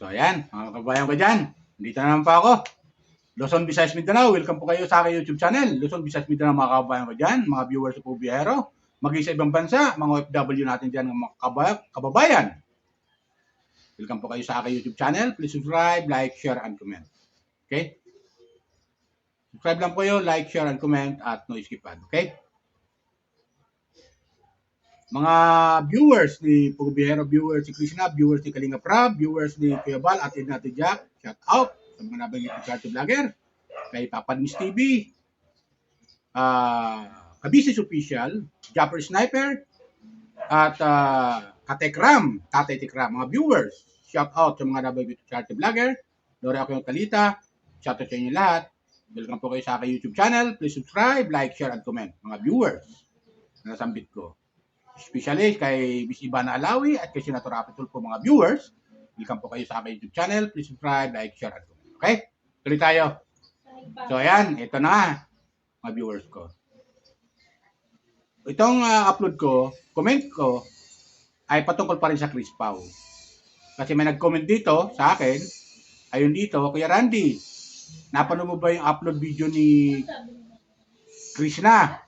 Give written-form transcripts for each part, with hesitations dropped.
So ayan, mga kabayan ko dyan. Dito na naman pa ako. Luzon, Visayas, Mindanao. Welcome po kayo sa aking YouTube channel. Luzon, Visayas, Mindanao, mga kabayan ko dyan. Mga viewers po biyahero. Maging sa ibang bansa, mga OFW natin dyan, mga kababayan. Welcome po kayo sa aking YouTube channel. Please subscribe, like, share, and comment. Okay? Subscribe lang po kayo, like, share, and comment, at no skip ad. Okay? Mga viewers ni Pugo Biyahero, viewers ni Krishna, viewers ni Kalinga Prab, viewers ni Kuya Bal at Natin Jack, shout out sa mga nabanggit ni Charity Vlogger, kay Papa Miss TV, Kabisis Official, Japper Sniper, at Katekram, Tatay Tekram, mga viewers, shout out sa mga nabanggit ni Charity Vlogger, Lore ako yung Talita, shout out sa inyo lahat. Welcome po kayo sa aking YouTube channel. Please subscribe, like, share, and comment. Mga viewers na nasambit ko. Especially kay Miss Ivana Alawi at kay Senator Rapitul po mga viewers. Welcome po kayo sa aking YouTube channel. Please subscribe, like, share, at comment. Okay? Tuloy tayo. So, ayan. Ito na mga viewers ko. Itong upload ko, comment ko, ay patungkol pa rin sa Chris Pao. Kasi may nag-comment dito sa akin. Ayun dito, Kuya Randy. Napanood mo ba yung upload video ni Krishna?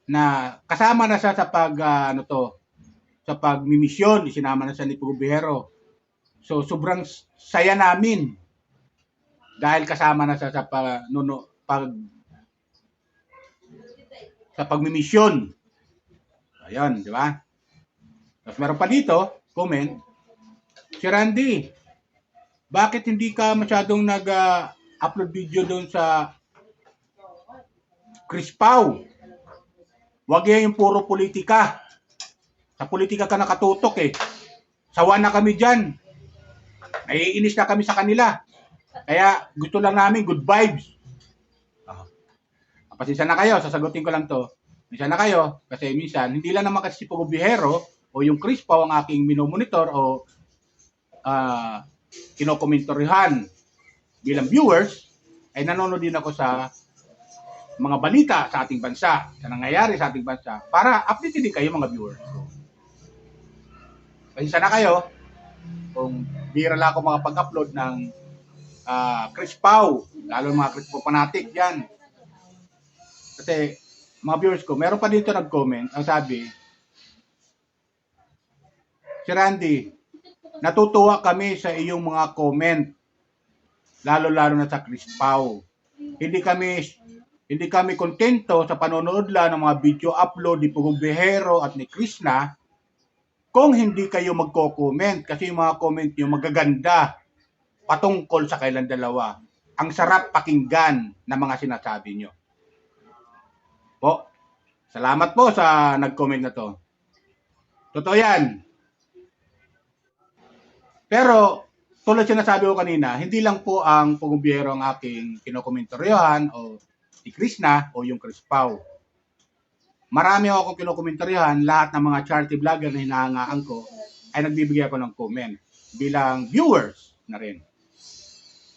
Na kasama na siya sa sa pagmimisyon, isinama na siya ni Pugo Biyahero. So sobrang saya namin dahil kasama na siya sa pagmimisyon. Ayun, di ba? Tapos meron pa dito, comment, si Randy, bakit hindi ka masyadong nag-upload video doon sa Chris Pao? Wag yan yung puro politika. Sa politika ka nakatutok eh. Sawa na kami dyan. Naiinis na kami sa kanila. Kaya gusto lang namin good vibes. Pasensya na kayo, sasagutin ko lang to. Pasensya na kayo, kasi minsan, hindi lang naman kasi si Pugo Biyahero o yung Chris Pao ang aking minomonitor o kinokomentoryohan bilang viewers, ay nanonood din ako sa mga balita sa ating bansa, sa nangyayari sa ating bansa, para update din kayo mga viewers. Pasensya na kayo kung bira lang ako makapag-upload ng Chris Pao, lalo mga Chris Pao fanatic yan. Kasi mga viewers ko, meron pa dito nag-comment, ang sabi, si Randy, natutuwa kami sa iyong mga comment, lalo-lalo na sa Chris Pao. Hindi kami kontento sa panonood lang ng mga video upload ni Pugo Biyahero at ni Krishna kung hindi kayo magko-comment kasi yung mga comment nyo magaganda patungkol sa kailan dalawa. Ang sarap pakinggan na mga sinasabi nyo. Po, salamat po sa nag-comment na to. Totoo yan. Pero, tulad sinasabi ko kanina, hindi lang po ang Pugo Biyahero ang aking kinokomentoryohan o si Krishna o yung Chris Pao. Marami akong kinokomentaryohan, lahat ng mga charity vlogger na hinahangaan ko ay nagbibigay ako ng comment bilang viewers na rin.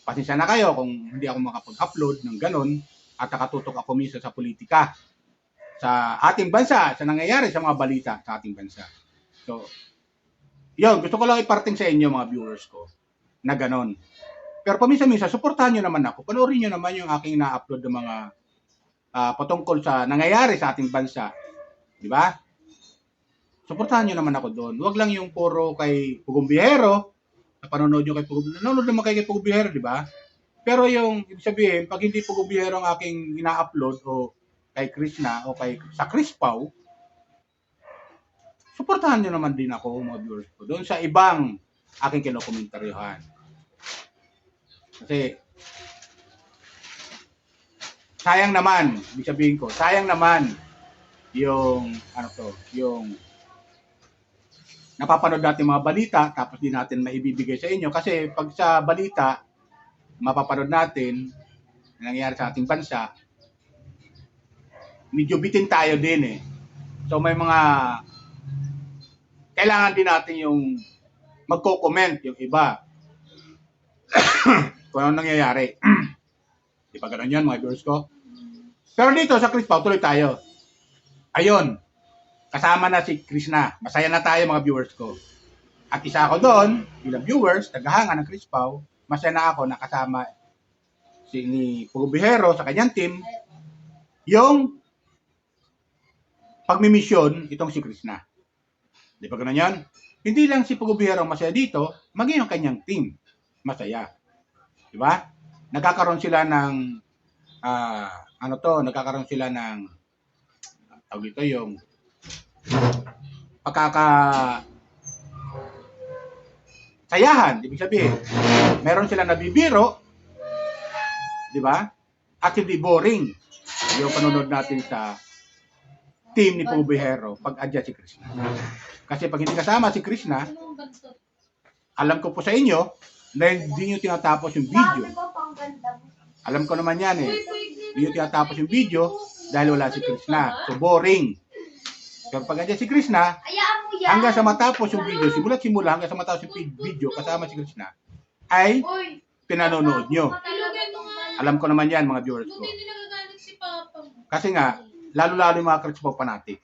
Pasensya na kayo kung hindi ako makapag-upload ng ganun at nakatutok ako minsan sa politika sa ating bansa, sa nangyayari sa mga balita sa ating bansa. So, yun, gusto ko lang iparating sa inyo mga viewers ko na ganun. Pero paminsan-minsan, suportahan nyo naman ako. Panoorin nyo naman yung aking na-upload ng mga patungkol sa nangyayari sa ating bansa. Di ba? Suportahan nyo naman ako doon. Huwag lang yung puro kay Pugo Biyahero. Napanonood nyo kay Pugo Biyahero. Nanonood naman kay Pugo Biyahero, di ba? Pero yung, ibig sabihin, pag hindi Pugo Biyahero ang aking ina-upload o kay Krishna o sa Chris Pao, suportahan nyo naman din ako, mga viewers ko, doon sa ibang aking kinokomentaryohan. Kasi, sayang naman, ibig sabihin ko, sayang naman yung, yung napapanood natin mga balita, tapos di natin maibibigay sa inyo. Kasi pag sa balita, mapapanood natin, nangyayari sa ating bansa, medyo bitin tayo din eh. So may mga, kailangan din natin yung magko-comment yung iba. Kung ano nangyayari. Di ba ganun yan mga viewers ko? Pero dito sa Chris Pao, tuloy tayo. Ayun, kasama na si Krishna. Masaya na tayo mga viewers ko. At isa ako doon, bilang viewers, naghahanga ng Chris Pao, masaya na ako nakasama si ni Pugubihero sa kanyang team, yung pagmimisyon itong si Krishna. Di ba ganun yan? Hindi lang si Pugubihero masaya dito, maging yung kanyang team masaya. Di ba? Nagkakaroon sila ng nagkakaroon sila ng tawag dito yung sayahan, ibig sabihin, meron silang nabibiro, di ba? At hindi boring yung panonood natin sa team ni Pugubihero pag adya si Krishna. Kasi pag hindi kasama si Krishna, alam ko po sa inyo na hindi nyo tinatapos yung video. Alam ko naman yan eh. Hindi nyo tinatapos yung video dahil wala si Krishna. So boring. Pero pag andyan si Krishna, hanggang sa matapos yung video, simula hanggang sa matapos yung video kasama si Krishna, ay pinanonood nyo. Alam ko naman yan, mga viewers ko. Kasi nga, lalo-lalo yung mga Krishna fanatic.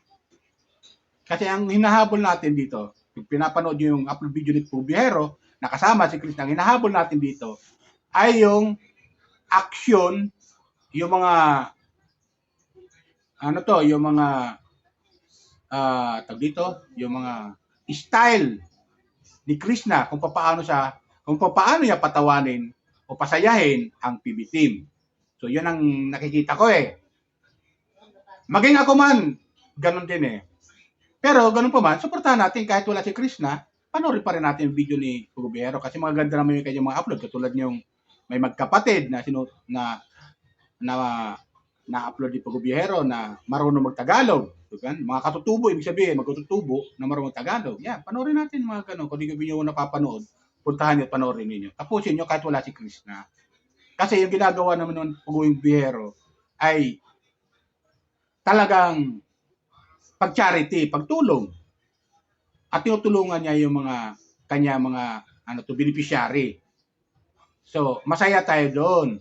Kasi ang hinahabol natin dito, yung pinapanood nyo yung upload video ni Pugubihero, nakasama si Krishna, ang hinahabol natin dito, ay yung action, yung mga, yung mga, yung mga style ni Krishna kung paano niya patawanin o pasayahin ang PB team. So, yun ang nakikita ko eh. Maging ako man, ganun din eh. Pero ganun pa man, suportahan natin kahit wala si Krishna, panoorin pa rin natin yung video ni Pugubihero kasi magaganda naman yung kanyang mga upload. Katulad yung may magkapatid na-upload ni Pugubihero na marunong magtagalog. Mga katutubo, ibig sabihin, magkatutubo na marunong magtagalog. Yan, panoorin natin mga ganun. Kung di nyo napapanood, puntahan nyo at panoorin ninyo. Tapusin nyo kahit wala si Krishna. Kasi yung ginagawa naman ng Pugubihero ay talagang pag-charity, pagtulong. At tinutulungan niya yung kanya mga beneficiary. So, masaya tayo doon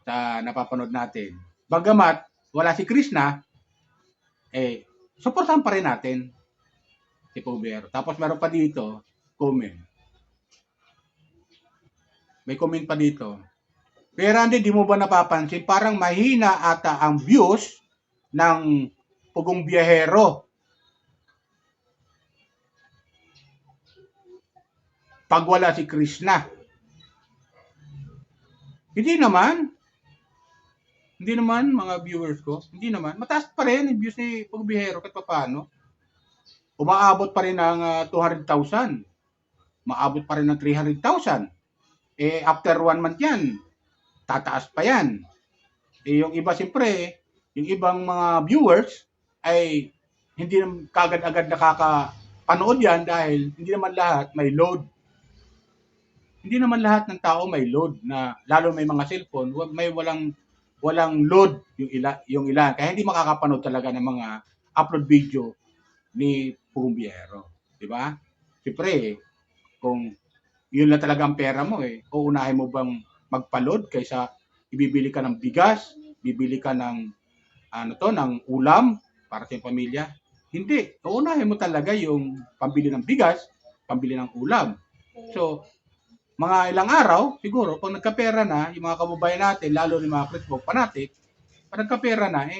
sa napapanood natin. Bagamat wala si Krishna, suportahan pa rin natin si Pugubihero. Tapos meron pa dito, comment. May comment pa dito. Pero hindi, di mo ba napapansin? Parang mahina ata ang views ng Pugubihero pag wala si Krishna. Hindi naman, mga viewers ko, hindi naman. Mataas pa rin yung views ni Pugubihero kahit paano. Umaabot pa rin ng 200,000. Maabot pa rin ng 300,000. After 1 month yan, tataas pa yan. Yung iba siyempre, yung ibang mga viewers ay hindi naman kagad-agad nakakapanood yan dahil hindi naman lahat may load. Hindi naman lahat ng tao may load na lalo may mga cellphone, walang load yung ilan. Kaya hindi makakapanood talaga ng mga upload video ni Pugubihero. Di ba? Siyempre, kung yun lang talaga ang pera mo uunahin mo bang magpa-load kaysa ibibili ka ng bigas, bibili ka ng ng ulam para sa pamilya? Hindi. Uunahin mo talaga yung pambili ng bigas, pambili ng ulam. So, mga ilang araw, siguro, pag nagkapera na, yung mga kababayan natin, lalo yung mga Christmas fanatic, pag nagkapera na,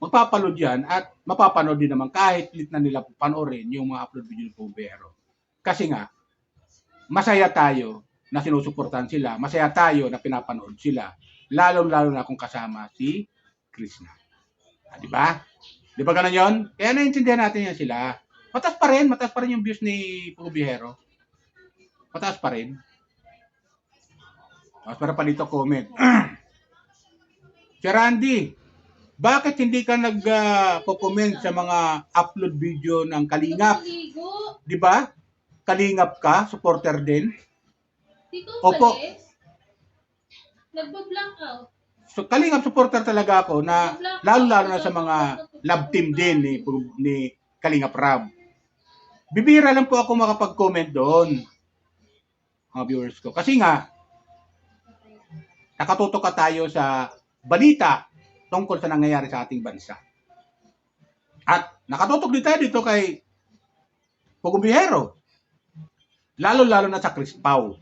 magpapaload yan at mapapanood din naman kahit lit na nila panoorin yung mga upload video ni Pugubihero. Kasi nga, masaya tayo na sinusuportahan sila, masaya tayo na pinapanood sila, lalo-lalo na kung kasama si Krishna. Di ba? Di ba ganun yun? Kaya naiintindihan natin yan sila. Mataas pa rin yung views ni Pugubihero. Mataas pa rin. Tapos para pa dito comment. Si Randy, bakit hindi ka nag-comment sa mga upload video ng Kalingap? Di ba? Kalingap ka, supporter din. Opo. Nagbo-blank out. So Kalingap supporter talaga ako na lalo-lalo na sa mga love team din ni Kalingap Rab. Bibira lang po ako makapag-comment doon, mga viewers ko. Kasi nga, nakatutok ka tayo sa balita tungkol sa nangyayari sa ating bansa. At nakatutok din tayo dito kay Pugubihero. Lalo-lalo na sa Crispaw.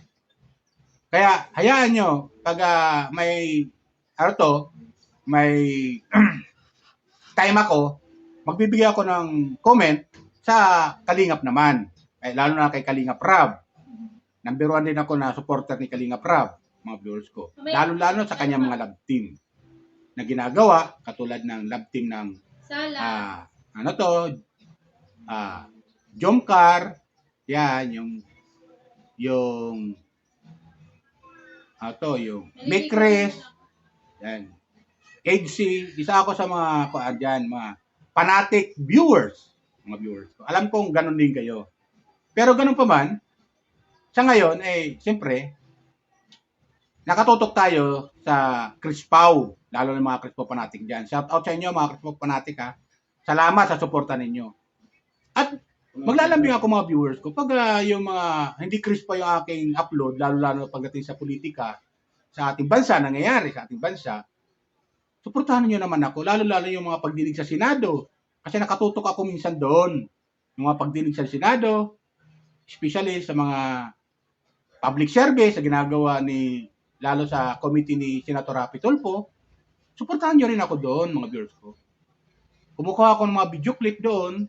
Kaya hayaan nyo, pag may, ano to, may time ako, magbibigay ako ng comment sa Kalingap naman. Lalo na kay Kalingap Rab. Number 1 din ako na supporter ni Kalingap Rab, mga viewers ko. Lalo-lalo sa kanyang mga love team na ginagawa, katulad ng love team ng Jomcar, yan, yung Mikres, yan, HC, isa ako sa mga mga fanatic viewers, mga viewers ko. Alam kong ganun din kayo. Pero ganun pa man, sa ngayon, siyempre, nakatutok tayo sa Crispaw, lalo ng mga Crispaw fanatic dyan. Shout out sa inyo, mga Crispaw fanatic, ha. Salamat sa suporta ninyo. At maglalambing ako, mga viewers ko, pag yung mga hindi Crispaw yung aking upload, lalo pagdating sa politika, sa ating bansa, nangyayari sa ating bansa, suportahan niyo naman ako, lalo yung mga pagdinig sa Senado. Kasi nakatutok ako minsan doon. Yung mga pagdinig sa Senado, especially sa mga public service na ginagawa lalo sa committee ni Senator Rapi Tulfo, suportahan niyo rin ako doon, mga viewers ko. Kumukuha ako ng mga video clip doon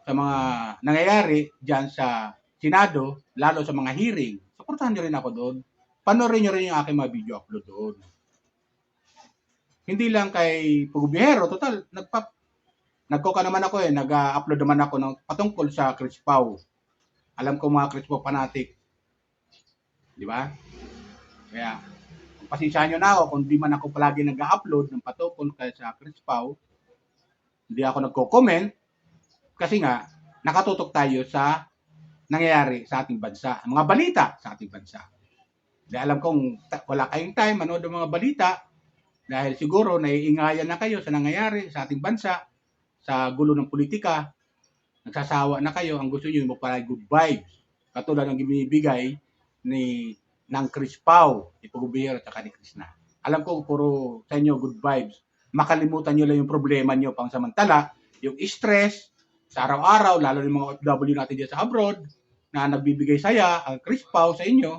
sa mga nangyayari dyan sa Senado, lalo sa mga hearing. Suportahan niyo rin ako doon. Panoorin niyo rin yung aking mga video upload doon. Hindi lang kay Pugubihero, total, nagkoka naman ako nag-upload naman ako ng patungkol sa Crispaw. Alam ko mga Crispaw fanatic. Di ba? Kaya, pasensyahan nyo na ako kung di man ako palagi nag-upload ng patungkol kay sa Crispaw. Hindi ako nagko-comment kasi nga, nakatutok tayo sa nangyayari sa ating bansa. Mga balita sa ating bansa. Dahil alam kong wala kayong time manood ng mga balita dahil siguro naiingayan na kayo sa nangyayari sa ating bansa, sa gulo ng politika. Nagsasawa na kayo, ang gusto nyo yung magpalay good vibes. Katulad ng binibigay ng Crispaw, ni Pugubihero at ni Krishna. Alam ko puro sa inyo good vibes. Makalimutan nyo lang yung problema nyo pang samantala, yung stress sa araw-araw, lalo yung mga OFW natin dyan sa abroad, na nagbibigay saya, ang Crispaw sa inyo.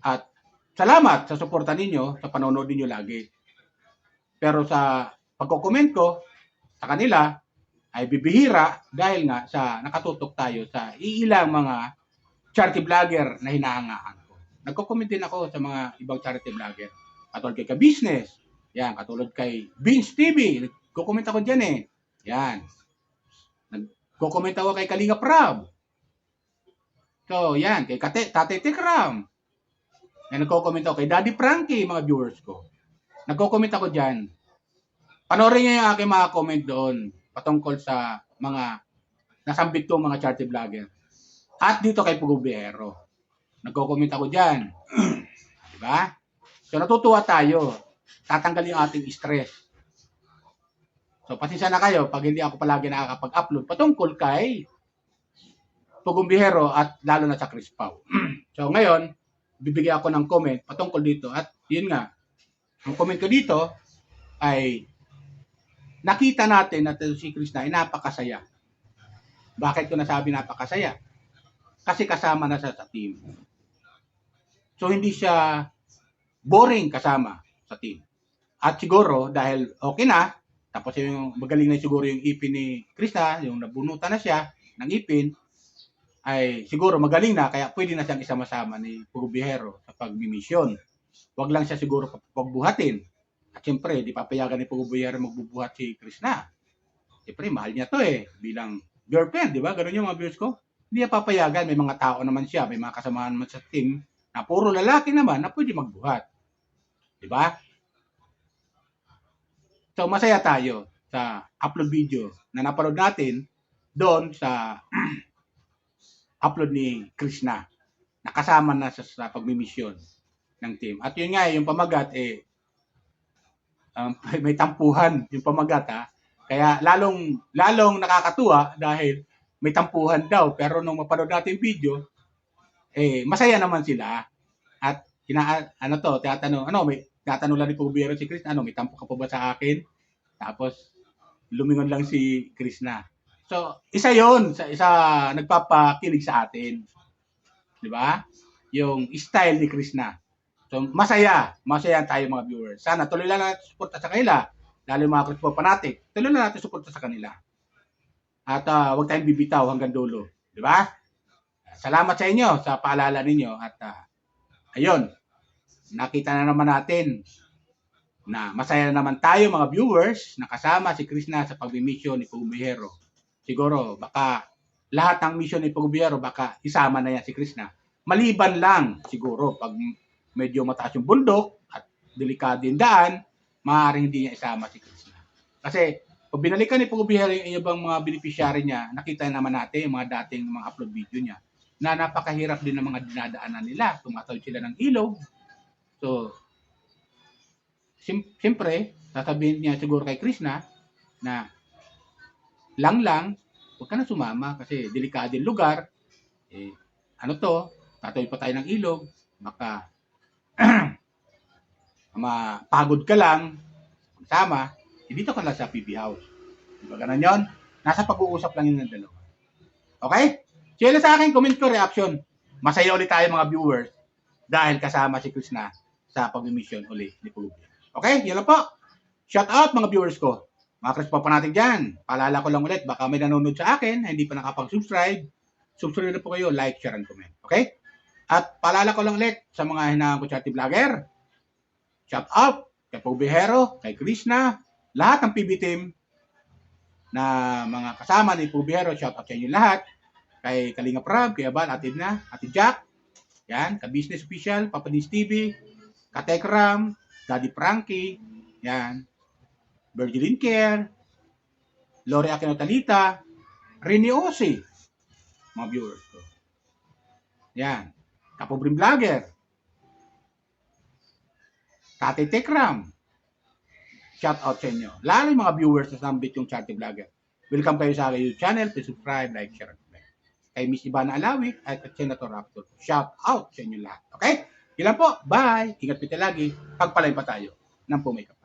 At salamat sa suporta ninyo, sa panonood ninyo lagi. Pero sa pagko-comment ko sa kanila, ay bibihira dahil nga sa nakatutok tayo sa iilang mga charity vlogger na hinahangaan ko. Nagko-comment din ako sa mga ibang charity vlogger. Katulad kay Ka-Business, yan, katulad kay Beans TV, nagko-comment ako dyan Yan. Nagko-comment ako kay Kalingap Rab. So, yan, kay Tate Tikram. Yan, nagko-comment ako kay Daddy Frankie, mga viewers ko. Nagko-comment ako dyan. Panoorin niyo yung aking mga comment doon patungkol sa mga nasambit kong mga charity vlogger. At dito kay Pugubihero. Nagko-comment ako dyan. Diba? So, natutuwa tayo. Tatanggal yung ating stress. So, pasensya na kayo pag hindi ako palagi nakakapag-upload patungkol kay Pugubihero at lalo na sa Crispaw. So, ngayon, bibigyan ako ng comment patungkol dito. At yun nga, ang comment ko dito ay nakita natin na si Krishna ay napakasaya. Bakit ko nasabi napakasaya? Kasi kasama na siya sa team. So, hindi siya boring kasama sa team. At siguro, dahil okay na, tapos yung magaling na siguro yung ipin ni Krishna, yung nabunutan na siya ng ipin, ay siguro magaling na, kaya pwede na siyang isama-sama ni Pugubihero sa pagmimisyon. Huwag lang siya siguro pagbuhatin. At siyempre, di papayagan ni Pugubihero magbubuhat si Krishna. Siyempre, mahal niya to bilang girlfriend, di ba? Ganun yung mga viewers ko. Hindi niya papayagan, may mga tao naman siya, may mga kasamahan naman sa team na puro lalaki naman na pwede magbuhat. Di ba? So, masaya tayo sa upload video na napanood natin doon sa upload ni Krishna. Nakasama na sa pagmimisyon ng team. At yun nga, yung pamagat, may tampuhan yung pamagat Kaya lalong nakakatuwa dahil may tampuhan daw. Pero nung mapanood natin video, masaya naman sila. At tinatanong lang ni Pugubihero si Krishna, may tampo ka pa ba sa akin? Tapos lumingon lang si Krishna. So, isa yon sa isa nagpapakilig sa atin. Di ba? Yung style ni Krishna. So, masaya tayo mga viewers. Sana tuloy lang natin suporta sa kanila, lalo yung mga Krispo fanatic. Tuloy lang natin suporta sa kanila. At huwag tayong bibitaw hanggang dulo. Di ba? Salamat sa inyo sa paalala ninyo. At ayun, nakita na naman natin na masaya na naman tayo mga viewers na kasama si Krishna sa pagbimisyon ni Pugubihero. Siguro, baka lahat ng mission ni Pugubihero, baka isama na yan si Krishna. Maliban lang, siguro, pag medyo mataas yung bundok at delikado yung daan, maaaring hindi niya isama si Krishna. Kasi, pag binalikan ni Pugubihero yung ibang mga beneficiary niya, nakita naman natin yung mga dating mga upload video niya, na napakahirap din ng mga dinadaanan nila. Tumatawid sila ng ilog. So, siyempre, sasabihin niya siguro kay Krishna na lang, huwag ka na sumama kasi delikado yung lugar. Ano to, tatawid pa tayo ng ilog, baka mapagod ka lang, sama, dito ka lang sa PB House. Diba ganun yun? Nasa pag-uusap lang yun ng dalawa. Okay? Share sa akin, comment ko, reaction. Masaya ulit tayo mga viewers dahil kasama si Krishna sa pag-mission ulit ni Pugubihero. Okay, yun lang po. Shout out mga viewers ko. Mga Krispo pa natin dyan. Paalala ko lang ulit, baka may nanonood sa akin, hindi pa nakapag-subscribe. Subscribe na po kayo, like, share, and comment. Okay? At paalala ko lang ulit sa mga hinahanap ko charity vlogger. Shout out kay Pugubihero, kay Krishna, lahat ng PB team na mga kasama ni Pugubihero, shout out sa inyo lahat. Kay Kalinga Prab, kay Abal, Ate Edna, Ate Jack, yan, ka-Business Official, Papa Dins TV, ka-Tekram, Daddy Frankie, yan, Virgilin Care, Lore Aquino Talita, Rini Osi, mga viewers ko. Yan, Kapobrim Vlogger, Tate Tekram, shout out sa inyo. Lalo yung mga viewers na sambit yung charity vlogger. Welcome kayo sa aking YouTube channel. Please subscribe, like, share, and comment. Kay Miss Ivana Alawi at Senator Raptor. Shout out sa inyo lahat. Okay? Ilan po. Bye. Ingat po tayo lagi. Pagpalain pa tayo ng pumayka.